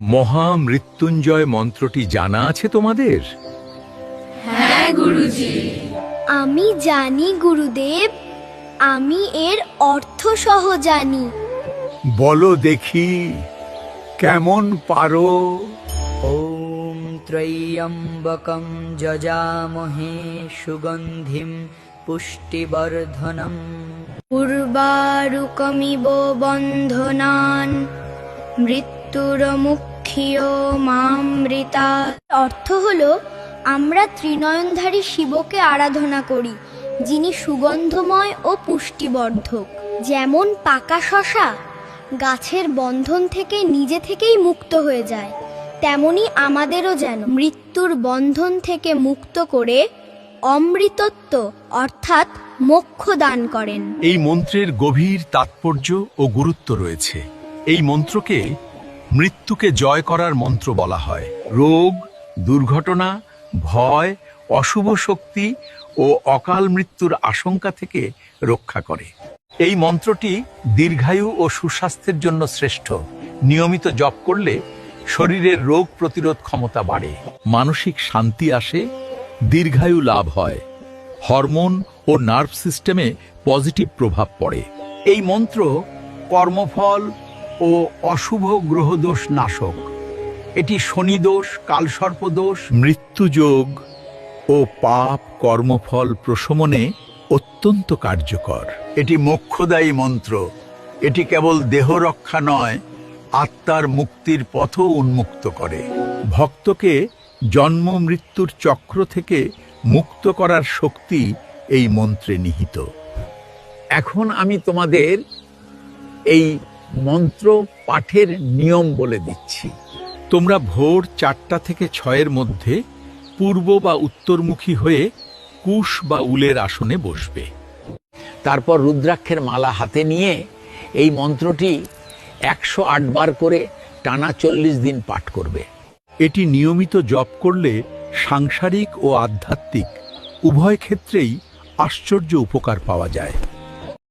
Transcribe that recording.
মহামৃত্যুঞ্জয় মন্ত্রটি জানা আছে তোমাদের? হ্যাঁ গুরুজি। আমি জানি গুরুদেব, আমি এর অর্থ সহ জানি। বলো দেখি, কেমন পারো? ॐ त्र्यम्बकं जजामहे सुगन्धिं पुष्टिवर्धनम् উর্বারুকমিব বন্ধনান মৃত্যুরমুক্ষিয় মামৃতা। অর্থ হলো, আমরা ত্রিনয়নধারী শিবকে আরাধনা করি, যিনি সুগন্ধময় ও পুষ্টিবর্ধক। যেমন পাকা শশা গাছের বন্ধন থেকে নিজে থেকেই মুক্ত হয়ে যায়, তেমনি আমাদেরও যেন মৃত্যুর বন্ধন থেকে মুক্ত করে অমৃতত্ব অর্থাৎ মোক্ষ দান করেন। এই মন্ত্রের গভীর তাৎপর্য ও গুরুত্ব রয়েছে। এই মন্ত্রকে মৃত্যুকে জয় করার মন্ত্র বলা হয়। রোগ, দুর্ঘটনা, ভয়, অশুভ শক্তি ও অকাল মৃত্যুর আশঙ্কা থেকে রক্ষা করে। এই মন্ত্রটি দীর্ঘায়ু ও সুস্বাস্থ্যের জন্য শ্রেষ্ঠ। নিয়মিত জপ করলে শরীরের রোগ প্রতিরোধ ক্ষমতা বাড়ে, মানসিক শান্তি আসে, দীর্ঘায়ু লাভ হয়, হরমোন ও নার্ভ সিস্টেমে পজিটিভ প্রভাব পড়ে। এই মন্ত্র কর্মফল ও অশুভ গ্রহদোষ নাশক। এটি শনিদোষ, কালসর্পদোষ, মৃত্যুযোগ ও পাপ কর্মফল প্রশমনে অত্যন্ত কার্যকর। এটি মোক্ষদায়ী মন্ত্র। এটি কেবল দেহ রক্ষা নয়, আত্মার মুক্তির পথও উন্মুক্ত করে। ভক্তকে জন্ম মৃত্যুর চক্র থেকে মুক্ত করার শক্তি এই মন্ত্রে নিহিত। এখন আমি তোমাদের এই মন্ত্র পাঠের নিয়ম বলে দিচ্ছি। তোমরা ভোর 4টা থেকে 6-এর মধ্যে পূর্ব বা উত্তরমুখী হয়ে কুশ বা উলের আসনে বসবে। তারপর রুদ্রাক্ষের মালা হাতে নিয়ে এই মন্ত্রটি 108 বার করে টানা 40 দিন পাঠ করবে। এটি নিয়মিত জপ করলে সাংসারিক ও আধ্যাত্মিক উভয় ক্ষেত্রেই আশ্চর্য উপকার পাওয়া যায়।